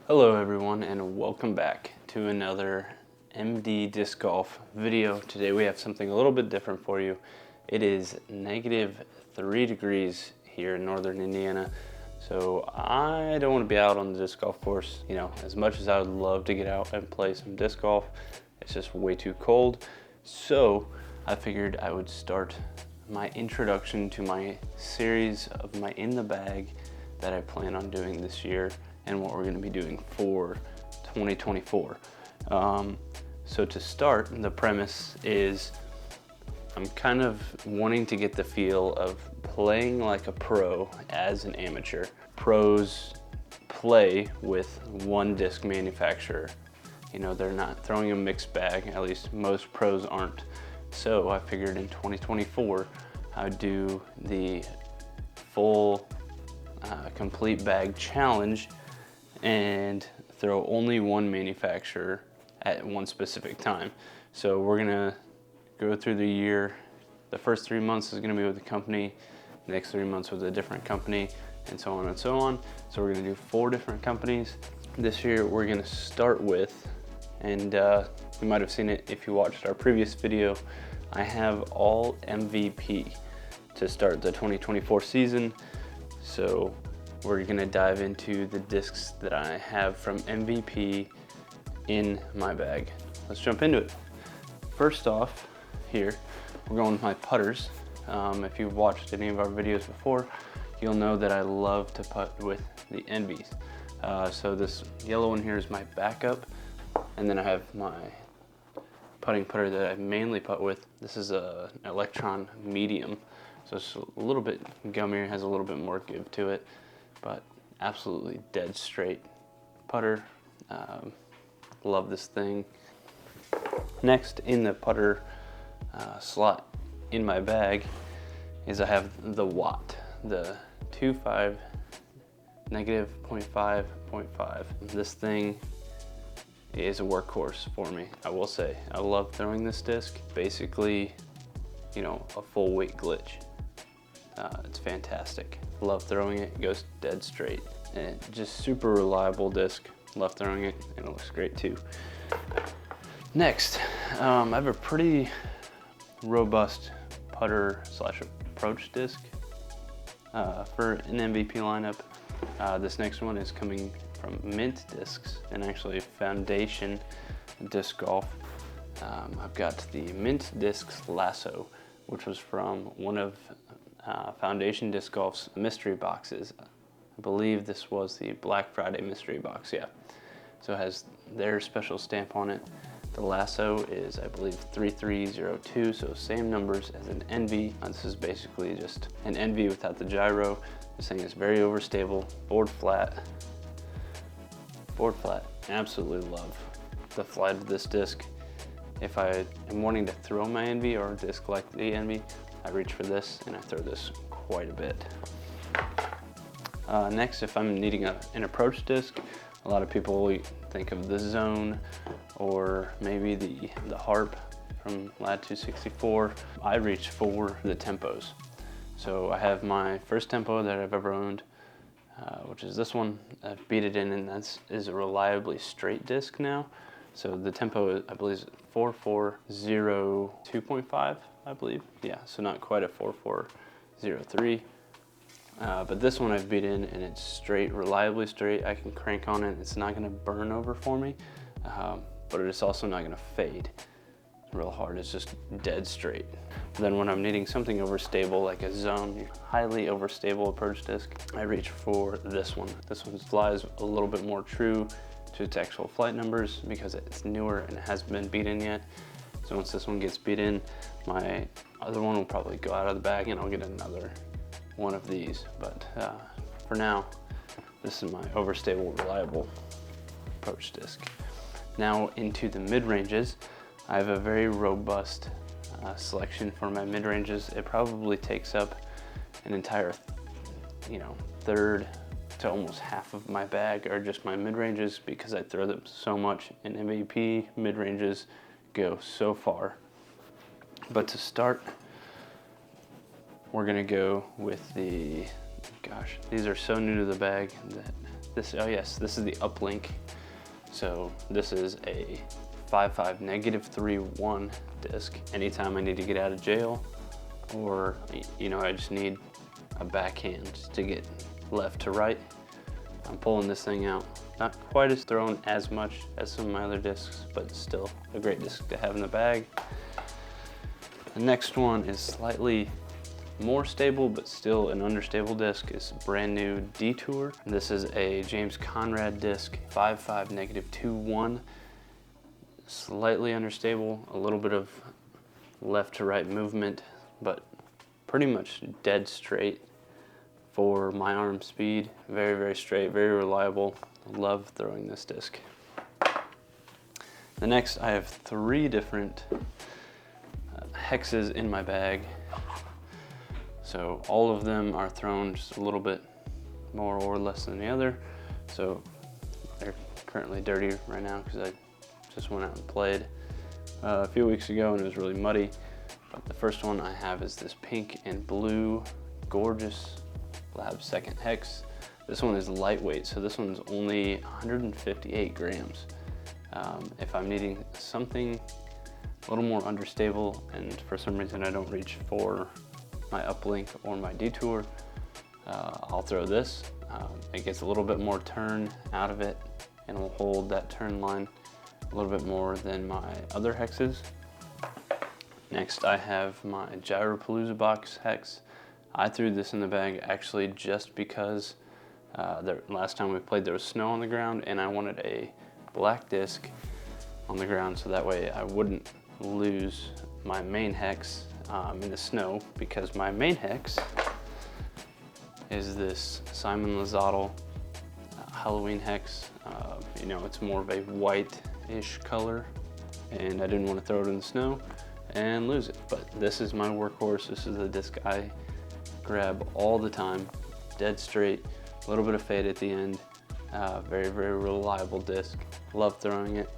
Hello everyone and welcome back to another MD Disc Golf video. Today we have something a little bit different for you. It is -3 degrees here in northern Indiana. So I don't want to be out on the disc golf course, as much as I would love to get out and play some disc golf. It's just way too cold. So I figured I would start my introduction to my series of my in the bag that I plan on doing this year and what we're going to be doing for 2024. So to start, the premise is I'm kind of wanting to get the feel of playing like a pro as an amateur. Pros play with one disc manufacturer. They're not throwing a mixed bag, at least most pros aren't. So I figured in 2024, I'd do the full complete bag challenge and throw only one manufacturer at one specific time. So we're gonna go through the year. The first 3 months is gonna be with a company, the next 3 months with a different company, and so on and so on. So we're gonna do 4 different companies. This year we're gonna start with, and you might have seen it if you watched our previous video, I have all MVP to start the 2024 season. So we're gonna dive into the discs that I have from MVP in my bag. Let's jump into it. First off, here, we're going with my putters. If you've watched any of our videos before, you'll know that I love to putt with the Envies. So this yellow one here is my backup, and then I have my putting putter that I mainly putt with. This is an Electron medium, so it's a little bit gummier, has a little bit more give to it, but absolutely dead straight putter. Love this thing. Next in the putter slot in my bag is I have the Watt, the 2.5 -0.5.5. This thing is a workhorse for me, I will say. I love throwing this disc. Basically, a full weight glitch. It's fantastic. Love throwing it. It goes dead straight. And just super reliable disc. Love throwing it, and it looks great too. Next, I have a pretty robust putter / approach disc for an MVP lineup. This next one is coming from Mint Discs, and actually Foundation Disc Golf. I've got the Mint Discs Lasso, which was from one of Foundation Disc Golf's mystery boxes. I believe this was the Black Friday mystery box, yeah. So it has their special stamp on it. The Lasso is, I believe, 3302, so same numbers as an Envy. This is basically just an Envy without the gyro. This thing is very overstable, board flat. Absolutely love the flight of this disc. If I am wanting to throw my Envy or a disc like the Envy, I reach for this and I throw this quite a bit. Next, if I'm needing an approach disc, a lot of people think of the Zone or maybe the Harp from Lad 264. I reach for the Tempos. So I have my first Tempo that I've ever owned, which is this one. I've beat it in, and that is a reliably straight disc now. So the Tempo, I believe, is 4402.5, I believe. Yeah, so not quite a 4403. But this one I've beat in, and it's straight, reliably straight. I can crank on it. It's not gonna burn over for me, but it's also not gonna fade real hard. It's just dead straight. Then when I'm needing something overstable, like a Zone, highly overstable approach disc, I reach for this one. This one flies a little bit more true to its actual flight numbers because it's newer and it hasn't been beat in yet. So once this one gets beat in, my other one will probably go out of the bag and I'll get another one of these. But for now, this is my overstable, reliable approach disc. Now into the mid-ranges. I have a very robust selection for my mid-ranges. It probably takes up an entire, third to almost half of my bag are just my mid-ranges because I throw them so much. In MVP, mid-ranges go so far. But to start, we're gonna go with the, gosh, these are so new to the bag that Oh yes, this is the uplink. So this is a 5.5 -3.1 disc. Anytime I need to get out of jail, or I just need a backhand to get left to right, I'm pulling this thing out. Not quite as thrown as much as some of my other discs, but still a great disc to have in the bag. The next one is slightly more stable, but still an understable disc. Is brand new Detour. This is a James Conrad disc, 5.5 -2.1. Slightly understable, a little bit of left to right movement, but pretty much dead straight for my arm speed. Very, very straight, very reliable. Love throwing this disc. The next, I have 3 different hexes in my bag. So all of them are thrown just a little bit more or less than the other. So they're currently dirty right now because I just went out and played a few weeks ago and it was really muddy. But the first one I have is this pink and blue, gorgeous Lab Second hex. This one is lightweight, so this one's only 158 grams. If I'm needing something a little more understable and for some reason I don't reach for my uplink or my Detour, I'll throw this. It gets a little bit more turn out of it and will hold that turn line a little bit more than my other hexes. Next, I have my Gyropalooza box hex. I threw this in the bag actually just because last time we played there was snow on the ground and I wanted a black disc on the ground so that way I wouldn't lose my main hex in the snow, because my main hex is this Simon Lazattle Halloween hex. It's more of a white-ish color and I didn't want to throw it in the snow and lose it. But this is my workhorse. This is the disc I grab all the time, dead straight, a little bit of fade at the end. Very, very reliable disc. Love throwing it.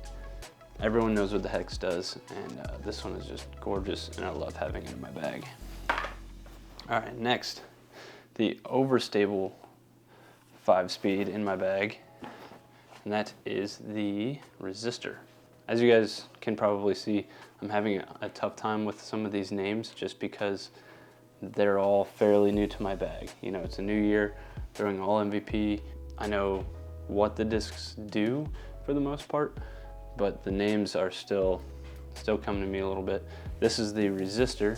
Everyone knows what the hex does, and this one is just gorgeous, and I love having it in my bag. All right, next, the overstable 5-speed in my bag, and that is the Resistor. As you guys can probably see, I'm having a tough time with some of these names just because they're all fairly new to my bag. It's a new year, throwing all MVP. I know what the discs do for the most part, but the names are still coming to me a little bit. This is the Resistor.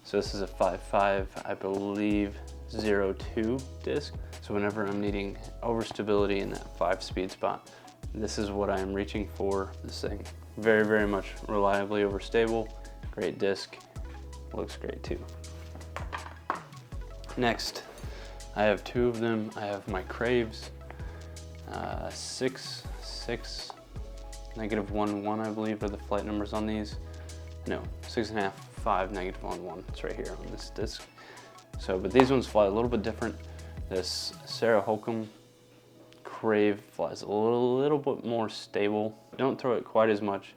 So this is a 5.5, I believe, 02 disc. So whenever I'm needing overstability in that 5-speed spot, this is what I am reaching for. This thing, very, very much reliably overstable. Great disc, looks great too. Next, I have 2 of them. I have my Craves, 6, -1.1, I believe are the flight numbers on these. No, 6.5, 5, -1.1. It's right here on this disc. So, but these ones fly a little bit different. This Sarah Holcomb Crave flies a little bit more stable. Don't throw it quite as much,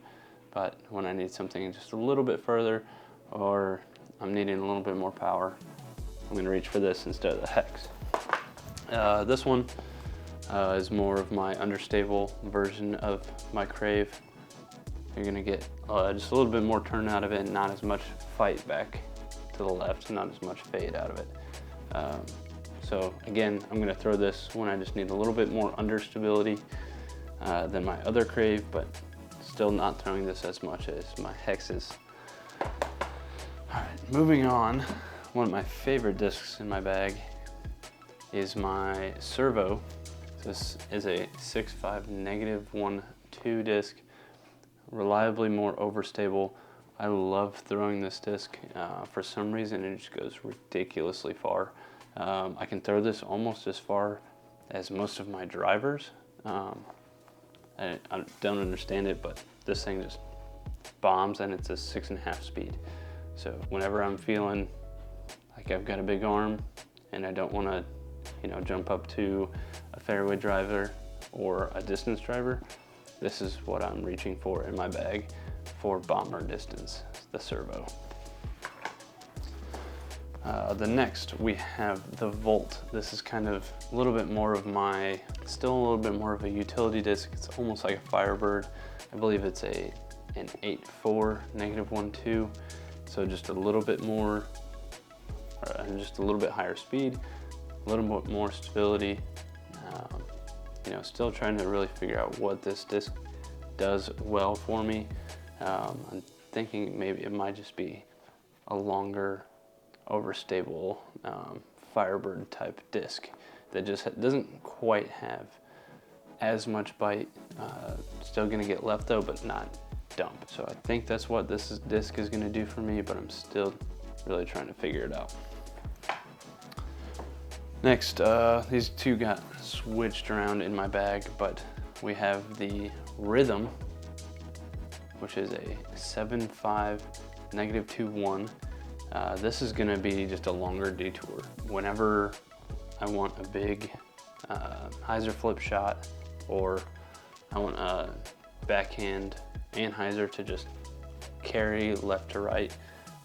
but when I need something just a little bit further, or I'm needing a little bit more power, I'm gonna reach for this instead of the hex. This one is more of my understable version of my Crave. You're gonna get just a little bit more turn out of it and not as much fight back to the left, not as much fade out of it. So again, I'm gonna throw this when I just need a little bit more understability than my other Crave, but still not throwing this as much as my hexes. All right, moving on. One of my favorite discs in my bag is my Servo. This is a 6.5 -1.2 disc, reliably more overstable. I love throwing this disc. For some reason, it just goes ridiculously far. I can throw this almost as far as most of my drivers. I don't understand it, but this thing just bombs, and it's a 6.5 speed. So whenever I'm feeling like I've got a big arm and I don't want to, jump up to a fairway driver or a distance driver, this is what I'm reaching for in my bag for bomber distance, the Servo. The next we have the Volt. This is kind of a little bit more of my, still a little bit more of a utility disc. It's almost like a Firebird. I believe it's an 8.4 -1.2, so just a little bit more, just a little bit higher speed, a little bit more stability. You know, still trying to really figure out what this disc does well for me. I'm thinking maybe it might just be a longer, overstable Firebird type disc that just doesn't quite have as much bite. Still gonna get left though, but not dump. So I think that's what this disc is gonna do for me, but I'm still really trying to figure it out. Next, these two got switched around in my bag, but we have the Rhythm, which is a 7.5 -2.1. This is gonna be just a longer detour. Whenever I want a big hyzer flip shot, or I want a backhand anhyzer to just carry left to right,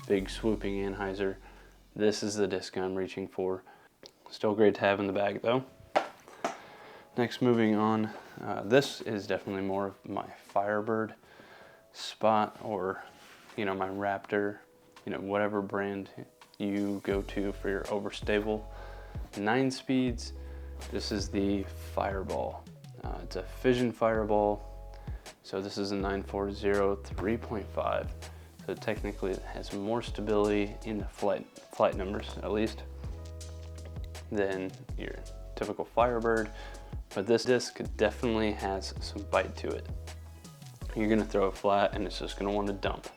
big swooping anhyzer, this is the disc I'm reaching for. Still great to have in the bag though. Next, moving on, this is definitely more of my Firebird spot, or you know, my Raptor, you know, whatever brand you go to for your overstable 9 speeds. This is the Fireball. It's a Fission Fireball, so this is a 940 3.5. So technically it has more stability in the flight numbers, at least, than your typical Firebird, but this disc definitely has some bite to it. You're gonna throw it flat and it's just gonna want to dump.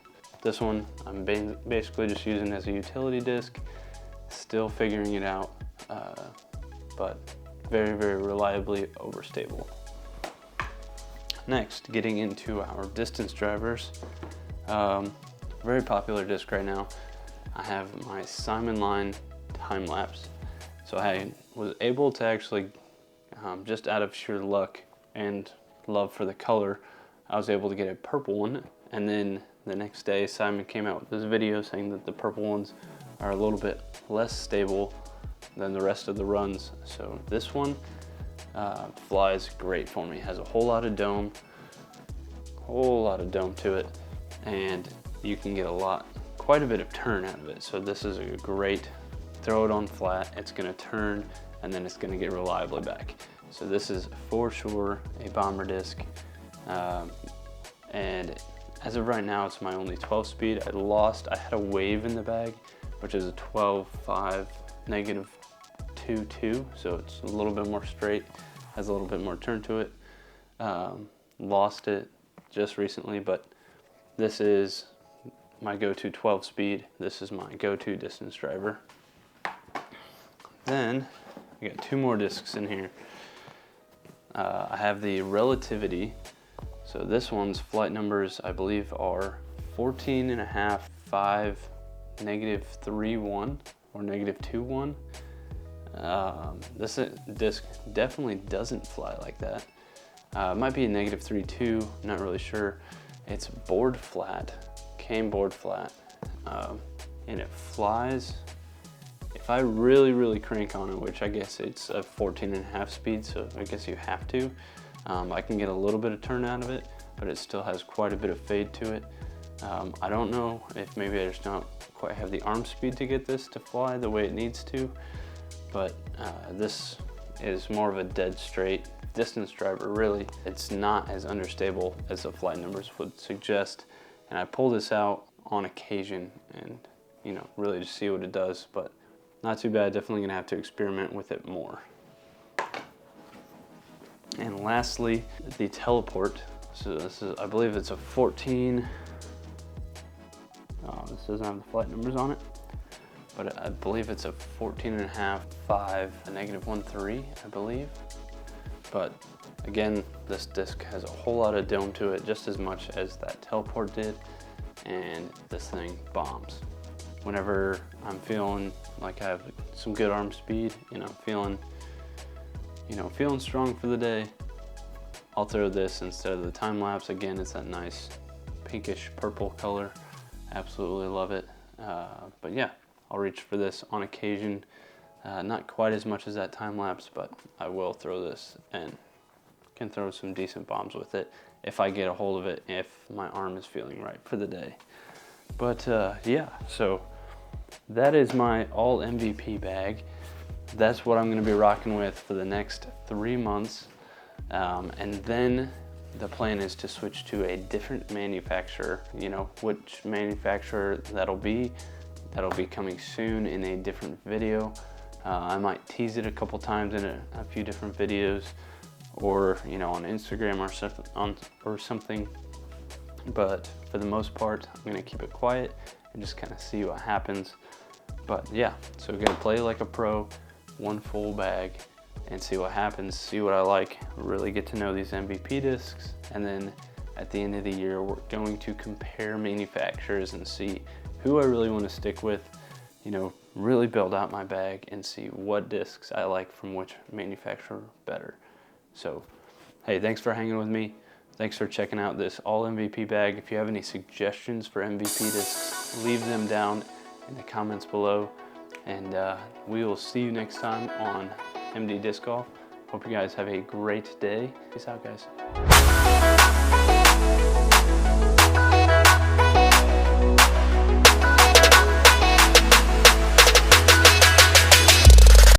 This one I'm basically just using as a utility disc, still figuring it out, but very, very reliably overstable. Next, getting into our distance drivers. Very popular disc right now. I have my Simon Line time lapse. So I was able to actually, just out of sheer luck and love for the color, I was able to get a purple one. And then the next day, Simon came out with this video saying that the purple ones are a little bit less stable than the rest of the runs. So this one flies great for me. It has a whole lot of dome to it, and you can get quite a bit of turn out of it. So this is a great, throw it on flat, it's gonna turn, and then it's gonna get reliably back. So this is for sure a bomber disc. And as of right now, it's my only 12 speed. I had a Wave in the bag, which is a 12.5 -2.2, so it's a little bit more straight, has a little bit more turn to it. Lost it just recently, but this is my go-to 12 speed. This is my go-to distance driver. Then I got two more discs in here. I have the Relativity. So this one's flight numbers, I believe, are 14.5, 5, -3.1 or -2.1. This disc definitely doesn't fly like that. It might be a -3.2, not really sure. It's board flat, came board flat, and it flies. If I really crank on it, which I guess it's a 14.5 speed, so I guess you have to, I can get a little bit of turn out of it, but it still has quite a bit of fade to it. I don't know if maybe I just don't quite have the arm speed to get this to fly the way it needs to, but this is more of a dead straight distance driver, really. It's not as understable as the flight numbers would suggest, and I pull this out on occasion and, you know, really just see what it does, but not too bad. Definitely gonna have to experiment with it more. And lastly, the Teleport. So this is, I believe it's a 14. This doesn't have the flight numbers on it, but I believe it's a 14.5, 5, a -1.3, I believe. But again, this disc has a whole lot of dome to it, just as much as that Teleport did, and this thing bombs. Whenever I'm feeling like I have some good arm speed, and I'm feeling strong for the day, I'll throw this instead of the time lapse. Again, it's that nice pinkish purple color. Absolutely love it. But yeah, I'll reach for this on occasion. Not quite as much as that time lapse, but I will throw this and can throw some decent bombs with it if I get a hold of it, if my arm is feeling right for the day. But yeah, so that is my all MVP bag. That's what I'm gonna be rocking with for the next 3 months. And then the plan is to switch to a different manufacturer. You know, which manufacturer that'll be coming soon in a different video. I might tease it a couple times in a few different videos, or you know, on Instagram or something. But for the most part, I'm gonna keep it quiet and just kind of see what happens. But yeah, so we're gonna play like a pro, one full bag, and see what happens, see what I like, really get to know these MVP discs, and then at the end of the year, we're going to compare manufacturers and see who I really want to stick with, you know, really build out my bag and see what discs I like from which manufacturer better. So, hey, thanks for hanging with me. Thanks for checking out this all MVP bag. If you have any suggestions for MVP discs, leave them down in the comments below. And we will see you next time on MD Disc Golf. Hope you guys have a great day. Peace out, guys.